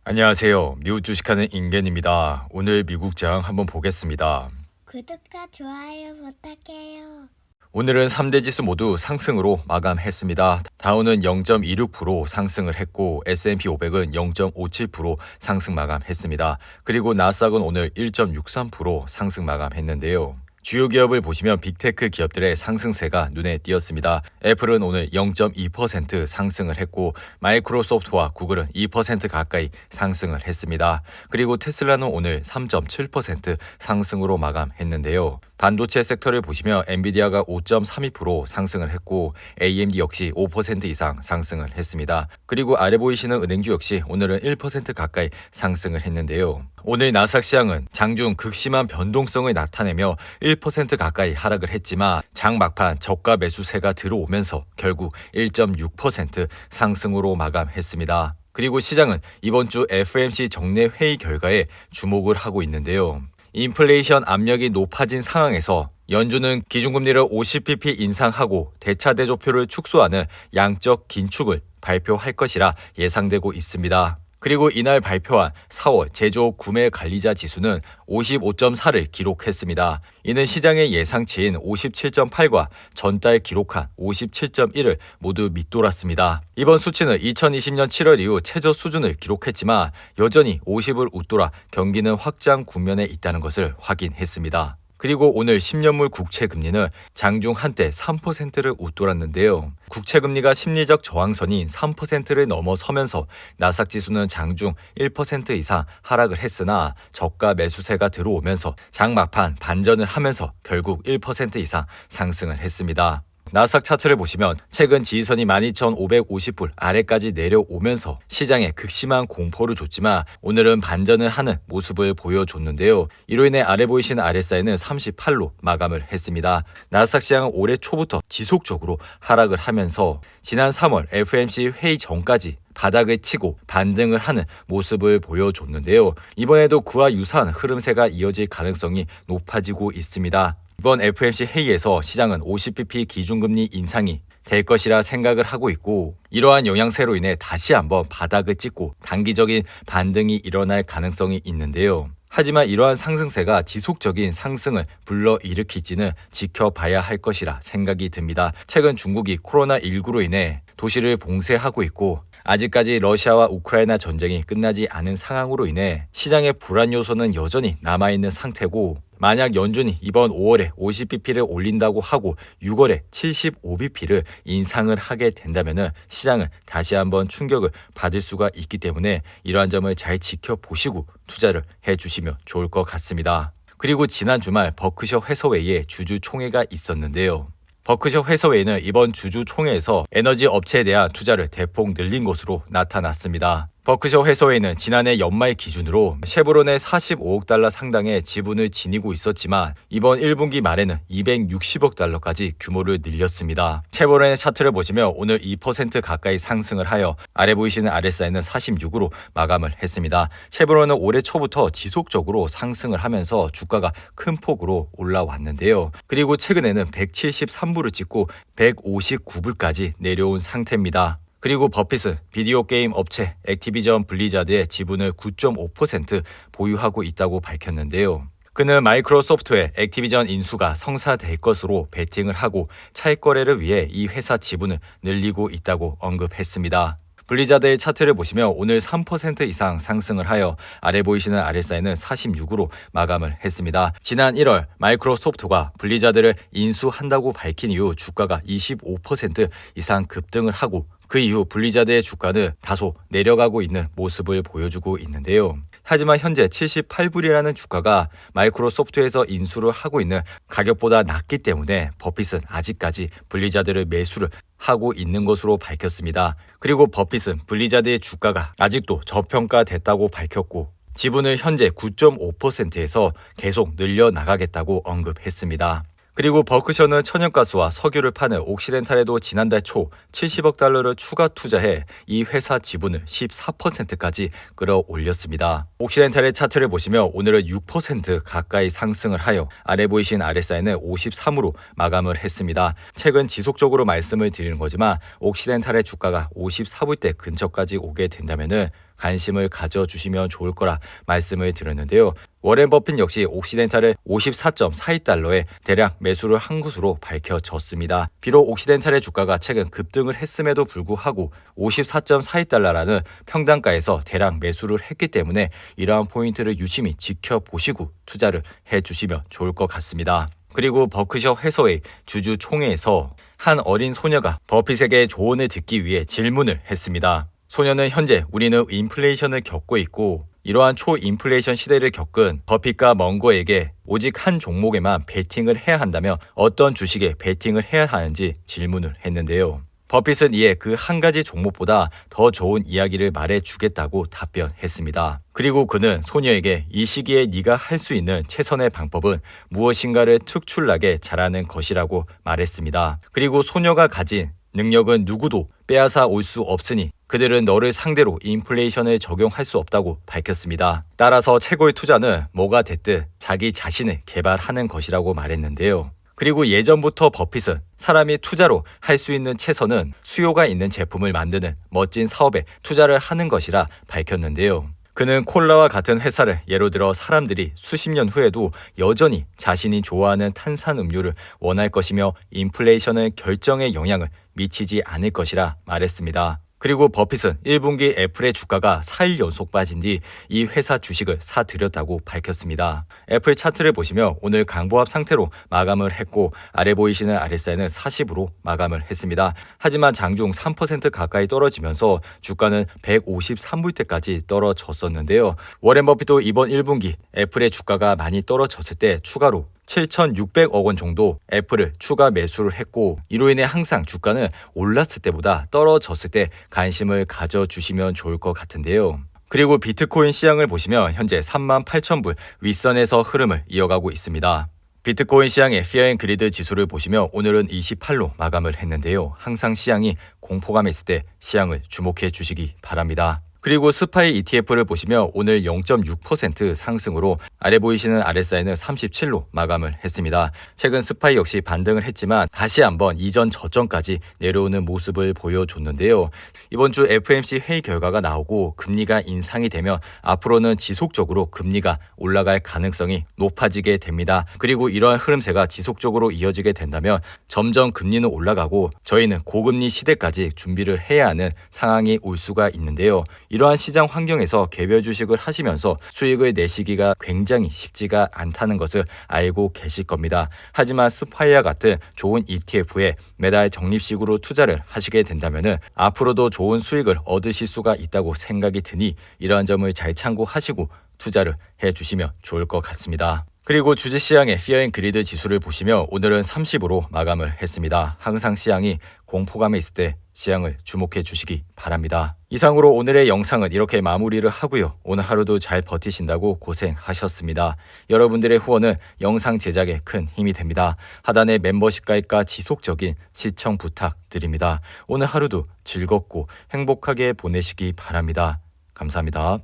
안녕하세요. 미국 주식하는 인겐입니다. 오늘 미국장 한번 보겠습니다. 구독과 좋아요 부탁해요. 오늘은 3대 지수 모두 상승으로 마감했습니다. 다우는 0.26% 상승을 했고 S&P 500은 0.57% 상승 마감했습니다. 그리고 나스닥은 오늘 1.63% 상승 마감했는데요. 주요 기업을 보시면 빅테크 기업들의 상승세가 눈에 띄었습니다. 애플은 오늘 0.2% 상승을 했고 마이크로소프트와 구글은 2% 가까이 상승을 했습니다. 그리고 테슬라는 오늘 3.7% 상승으로 마감했는데요. 반도체 섹터를 보시면 엔비디아가 5.32% 상승을 했고 AMD 역시 5% 이상 상승을 했습니다. 그리고 아래 보이시는 은행주 역시 오늘은 1% 가까이 상승을 했는데요. 오늘 나스닥 시장은 장중 극심한 변동성을 나타내며 1% 가까이 하락을 했지만 장 막판 저가 매수세가 들어오면서 결국 1.6% 상승으로 마감했습니다. 그리고 시장은 이번 주 FOMC 정례 회의 결과에 주목을 하고 있는데요. 인플레이션 압력이 높아진 상황에서 연준은 기준금리를 50bp 인상하고 대차대조표를 축소하는 양적 긴축을 발표할 것이라 예상되고 있습니다. 그리고 이날 발표한 4월 제조 구매 관리자 지수는 55.4를 기록했습니다. 이는 시장의 예상치인 57.8과 전달 기록한 57.1을 모두 밑돌았습니다. 이번 수치는 2020년 7월 이후 최저 수준을 기록했지만 여전히 50을 웃돌아 경기는 확장 국면에 있다는 것을 확인했습니다. 그리고 오늘 10년물 국채금리는 장중 한때 3%를 웃돌았는데요. 국채금리가 심리적 저항선인 3%를 넘어서면서 나스닥지수는 장중 1% 이상 하락을 했으나 저가 매수세가 들어오면서 장 막판 반전을 하면서 결국 1% 이상 상승을 했습니다. 나스닥 차트를 보시면 최근 지지선이 12,550불 아래까지 내려오면서 시장에 극심한 공포를 줬지만 오늘은 반전을 하는 모습을 보여줬는데요. 이로 인해 아래 보이시는 RSI는 38로 마감을 했습니다. 나스닥 시장은 올해 초부터 지속적으로 하락을 하면서 지난 3월 FOMC 회의 전까지 바닥을 치고 반등을 하는 모습을 보여줬는데요. 이번에도 그와 유사한 흐름세가 이어질 가능성이 높아지고 있습니다. 이번 FOMC 회의에서 시장은 50bp 기준금리 인상이 될 것이라 생각을 하고 있고 이러한 영향세로 인해 다시 한번 바닥을 찍고 단기적인 반등이 일어날 가능성이 있는데요. 하지만 이러한 상승세가 지속적인 상승을 불러일으킬지는 지켜봐야 할 것이라 생각이 듭니다. 최근 중국이 코로나19로 인해 도시를 봉쇄하고 있고 아직까지 러시아와 우크라이나 전쟁이 끝나지 않은 상황으로 인해 시장의 불안 요소는 여전히 남아있는 상태고 만약 연준이 이번 5월에 50bp를 올린다고 하고 6월에 75bp를 인상을 하게 된다면 시장은 다시 한번 충격을 받을 수가 있기 때문에 이러한 점을 잘 지켜보시고 투자를 해주시면 좋을 것 같습니다. 그리고 지난 주말 버크셔 해서웨이에 주주총회가 있었는데요. 버크셔 해서웨이는 이번 주주총회에서 에너지 업체에 대한 투자를 대폭 늘린 것으로 나타났습니다. 버크셔 해서웨이는 지난해 연말 기준으로 쉐보론에 45억 달러 상당의 지분을 지니고 있었지만 이번 1분기 말에는 260억 달러까지 규모를 늘렸습니다. 쉐보론의 차트를 보시면 오늘 2% 가까이 상승을 하여 아래 보이시는 RSI는 46으로 마감을 했습니다. 쉐보론은 올해 초부터 지속적으로 상승을 하면서 주가가 큰 폭으로 올라왔는데요. 그리고 최근에는 173불을 찍고 159불까지 내려온 상태입니다. 그리고 버핏은 비디오 게임 업체 액티비전 블리자드의 지분을 9.5% 보유하고 있다고 밝혔는데요. 그는 마이크로소프트의 액티비전 인수가 성사될 것으로 베팅을 하고 차익 거래를 위해 이 회사 지분을 늘리고 있다고 언급했습니다. 블리자드의 차트를 보시면 오늘 3% 이상 상승을 하여 아래 보이시는 RSI는 46으로 마감을 했습니다. 지난 1월 마이크로소프트가 블리자드를 인수한다고 밝힌 이후 주가가 25% 이상 급등을 하고 그 이후 블리자드의 주가는 다소 내려가고 있는 모습을 보여주고 있는데요. 하지만 현재 78불이라는 주가가 마이크로소프트에서 인수를 하고 있는 가격보다 낮기 때문에 버핏은 아직까지 블리자드를 매수를 하고 있는 것으로 밝혔습니다. 그리고 버핏은 블리자드의 주가가 아직도 저평가됐다고 밝혔고 지분을 현재 9.5%에서 계속 늘려나가겠다고 언급했습니다. 그리고 버크셔는 천연가스와 석유를 파는 옥시덴탈에도 지난달 초 70억 달러를 추가 투자해 이 회사 지분을 14%까지 끌어올렸습니다. 옥시덴탈의 차트를 보시면 오늘은 6% 가까이 상승을 하여 아래 보이신 RSI는 53으로 마감을 했습니다. 최근 지속적으로 말씀을 드리는 거지만 옥시덴탈의 주가가 54불대 근처까지 오게 된다면 관심을 가져주시면 좋을 거라 말씀을 드렸는데요. 워렌 버핏 역시 옥시덴탈을 54.42달러에 대량 매수를 한 것으로 밝혀졌습니다. 비록 옥시덴탈의 주가가 최근 급등을 했음에도 불구하고 54.42달러라는 평단가에서 대량 매수를 했기 때문에 이러한 포인트를 유심히 지켜보시고 투자를 해주시면 좋을 것 같습니다. 그리고 버크셔 해서웨이 주주 총회에서 한 어린 소녀가 버핏에게 조언을 듣기 위해 질문을 했습니다. 소녀는 현재 우리는 인플레이션을 겪고 있고 이러한 초인플레이션 시대를 겪은 버핏과 멍거에게 오직 한 종목에만 베팅을 해야 한다면 어떤 주식에 베팅을 해야 하는지 질문을 했는데요. 버핏은 이에 그 한 가지 종목보다 더 좋은 이야기를 말해주겠다고 답변했습니다. 그리고 그는 소녀에게 이 시기에 네가 할 수 있는 최선의 방법은 무엇인가를 특출나게 잘하는 것이라고 말했습니다. 그리고 소녀가 가진 능력은 누구도 빼앗아 올 수 없으니 그들은 너를 상대로 인플레이션을 적용할 수 없다고 밝혔습니다. 따라서 최고의 투자는 뭐가 됐든 자기 자신을 개발하는 것이라고 말했는데요. 그리고 예전부터 버핏은 사람이 투자로 할 수 있는 최선은 수요가 있는 제품을 만드는 멋진 사업에 투자를 하는 것이라 밝혔는데요. 그는 콜라와 같은 회사를 예로 들어 사람들이 수십 년 후에도 여전히 자신이 좋아하는 탄산음료를 원할 것이며 인플레이션의 결정에 영향을 미치지 않을 것이라 말했습니다. 그리고 버핏은 1분기 애플의 주가가 4일 연속 빠진 뒤 이 회사 주식을 사들였다고 밝혔습니다. 애플 차트를 보시면 오늘 강보합 상태로 마감을 했고 아래 보이시는 RSI는 40으로 마감을 했습니다. 하지만 장중 3% 가까이 떨어지면서 주가는 153불대까지 떨어졌었는데요. 워렌 버핏도 이번 1분기 애플의 주가가 많이 떨어졌을 때 추가로 7,600억 원 정도 애플을 추가 매수를 했고 이로 인해 항상 주가는 올랐을 때보다 떨어졌을 때 관심을 가져주시면 좋을 것 같은데요. 그리고 비트코인 시장을 보시면 현재 38,000불 윗선에서 흐름을 이어가고 있습니다. 비트코인 시장의 피어앤그리드 지수를 보시면 오늘은 28로 마감을 했는데요. 항상 시장이 공포감이 있을 때 시장을 주목해 주시기 바랍니다. 그리고 스파이 ETF를 보시면 오늘 0.6% 상승으로 아래 보이시는 RSI는 37로 마감을 했습니다. 최근 스파이 역시 반등을 했지만 다시 한번 이전 저점까지 내려오는 모습을 보여줬는데요. 이번 주 FOMC 회의 결과가 나오고 금리가 인상이 되면 앞으로는 지속적으로 금리가 올라갈 가능성이 높아지게 됩니다. 그리고 이러한 흐름세가 지속적으로 이어지게 된다면 점점 금리는 올라가고 저희는 고금리 시대까지 준비를 해야 하는 상황이 올 수가 있는데요. 이러한 시장 환경에서 개별 주식을 하시면서 수익을 내시기가 굉장히 쉽지가 않다는 것을 알고 계실 겁니다. 하지만 스파이와 같은 좋은 ETF에 매달 적립식으로 투자를 하시게 된다면 앞으로도 좋은 수익을 얻으실 수가 있다고 생각이 드니 이러한 점을 잘 참고하시고 투자를 해주시면 좋을 것 같습니다. 그리고 주식시장의 피어앤그리드 지수를 보시면 오늘은 30으로 마감을 했습니다. 항상 시장이 공포감에 있을 때 시장을 주목해 주시기 바랍니다. 이상으로 오늘의 영상은 이렇게 마무리를 하고요. 오늘 하루도 잘 버티신다고 고생하셨습니다. 여러분들의 후원은 영상 제작에 큰 힘이 됩니다. 하단의 멤버십 가입과 지속적인 시청 부탁드립니다. 오늘 하루도 즐겁고 행복하게 보내시기 바랍니다. 감사합니다.